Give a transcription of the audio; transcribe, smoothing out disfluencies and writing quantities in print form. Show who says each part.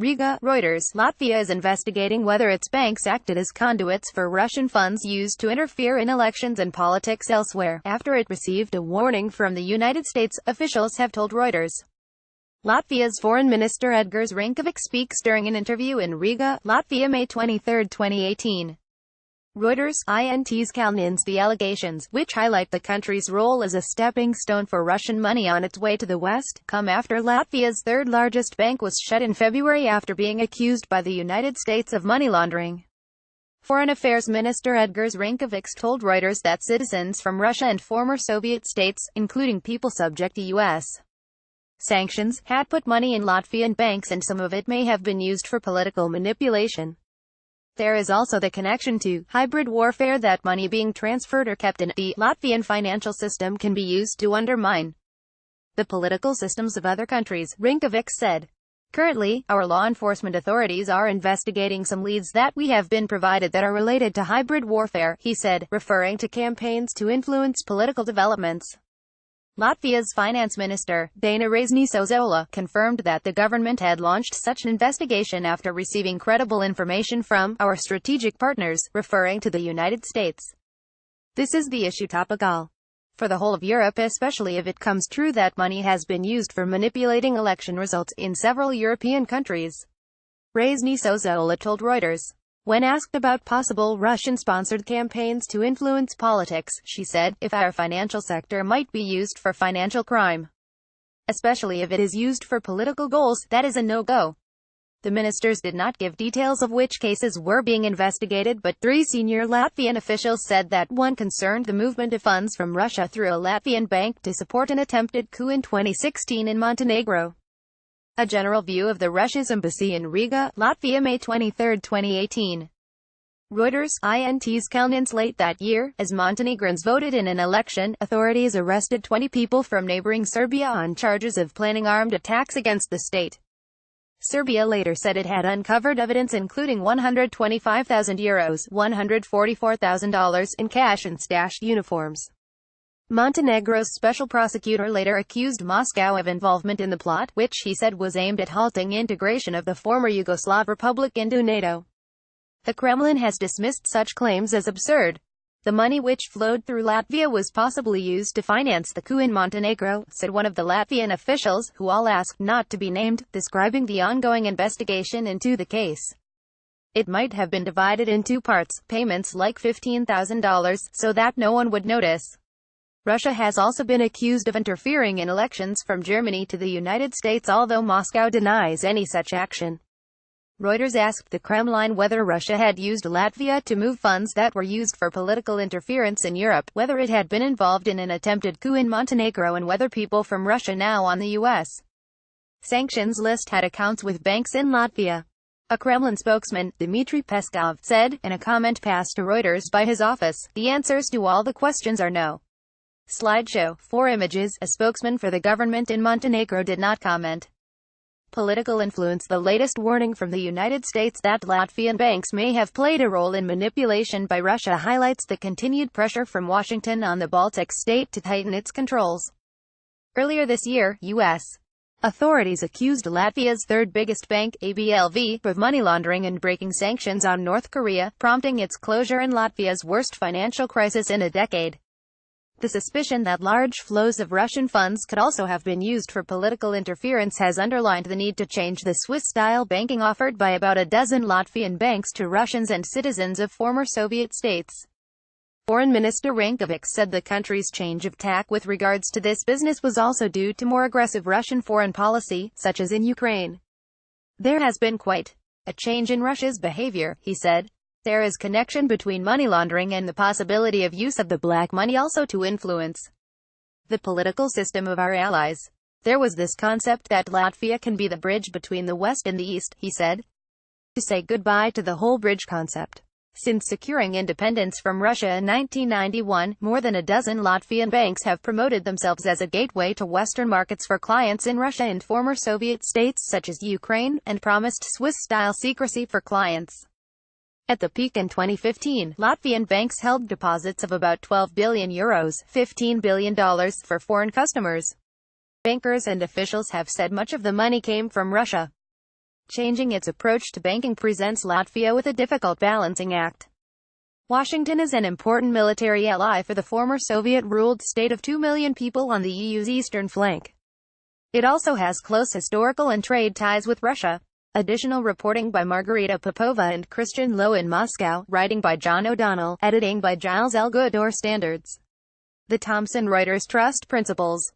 Speaker 1: Riga, Reuters. Latvia is investigating whether its banks acted as conduits for Russian funds used to interfere in elections and politics elsewhere, after it received a warning from the United States, officials have told Reuters. Latvia's Foreign Minister Edgars Rinkevičs speaks during an interview in Riga, Latvia, May 23, 2018. Reuters. INT's Kalnins. The allegations, which highlight the country's role as a stepping stone for Russian money on its way to the West, come after Latvia's third-largest bank was shut in February after being accused by the United States of money laundering. Foreign Affairs Minister Edgars Rinkevičs told Reuters that citizens from Russia and former Soviet states, including people subject to U.S. sanctions, had put money in Latvian banks and some of it may have been used for political manipulation. There is also the connection to hybrid warfare, that money being transferred or kept in the Latvian financial system can be used to undermine the political systems of other countries, Rinkevičs said. Currently, our law enforcement authorities are investigating some leads that we have been provided that are related to hybrid warfare, he said, referring to campaigns to influence political developments. Latvia's finance minister, Daina Raznisozola, confirmed that the government had launched such an investigation after receiving credible information from our strategic partners, referring to the United States. This is the issue topical for the whole of Europe, especially if it comes true that money has been used for manipulating election results in several European countries. Raznisozola told Reuters. When asked about possible Russian-sponsored campaigns to influence politics, she said, if our financial sector might be used for financial crime, especially if it is used for political goals, that is a no-go. The ministers did not give details of which cases were being investigated, but three senior Latvian officials said that one concerned the movement of funds from Russia through a Latvian bank to support an attempted coup in 2016 in Montenegro. A general view of the Russia's embassy in Riga, Latvia, May 23, 2018. Reuters. INT's Kalnins. Late that year, as Montenegrins voted in an election, authorities arrested 20 people from neighboring Serbia on charges of planning armed attacks against the state. Serbia later said it had uncovered evidence including €125,000, $144,000 in cash and stashed uniforms. Montenegro's special prosecutor later accused Moscow of involvement in the plot, which he said was aimed at halting integration of the former Yugoslav republic into NATO. The Kremlin has dismissed such claims as absurd. The money which flowed through Latvia was possibly used to finance the coup in Montenegro, said one of the Latvian officials, who all asked not to be named, describing the ongoing investigation into the case. It might have been divided in two parts, payments like $15,000, so that no one would notice. Russia has also been accused of interfering in elections from Germany to the United States, although Moscow denies any such action. Reuters asked the Kremlin whether Russia had used Latvia to move funds that were used for political interference in Europe, whether it had been involved in an attempted coup in Montenegro, and whether people from Russia now on the U.S. sanctions list had accounts with banks in Latvia. A Kremlin spokesman, Dmitry Peskov, said, in a comment passed to Reuters by his office, the answers to all the questions are no. Slideshow. 4 images. A spokesman for the government in Montenegro did not comment. Political influence. The latest warning from the United States that Latvian banks may have played a role in manipulation by Russia highlights the continued pressure from Washington on the Baltic state to tighten its controls. Earlier this year, U.S. authorities accused Latvia's third biggest bank, ABLV, of money laundering and breaking sanctions on North Korea, prompting its closure and Latvia's worst financial crisis in a decade. The suspicion that large flows of Russian funds could also have been used for political interference has underlined the need to change the Swiss-style banking offered by about a dozen Latvian banks to Russians and citizens of former Soviet states. Foreign Minister Rinkevičs said the country's change of tack with regards to this business was also due to more aggressive Russian foreign policy, such as in Ukraine. There has been quite a change in Russia's behavior, he said. There is connection between money laundering and the possibility of use of the black money also to influence the political system of our allies. There was this concept that Latvia can be the bridge between the West and the East, he said. To say goodbye to the whole bridge concept. Since securing independence from Russia in 1991, more than a dozen Latvian banks have promoted themselves as a gateway to Western markets for clients in Russia and former Soviet states such as Ukraine, and promised Swiss-style secrecy for clients. At the peak in 2015, Latvian banks held deposits of about €12 billion, $15 billion, for foreign customers. Bankers and officials have said much of the money came from Russia. Changing its approach to banking presents Latvia with a difficult balancing act. Washington is an important military ally for the former Soviet-ruled state of 2 million people on the EU's eastern flank. It also has close historical and trade ties with Russia. Additional reporting by Margarita Popova and Christian Lowe in Moscow, writing by John O'Donnell, editing by Giles L. Goodor. Standards. The Thomson Reuters Trust Principles.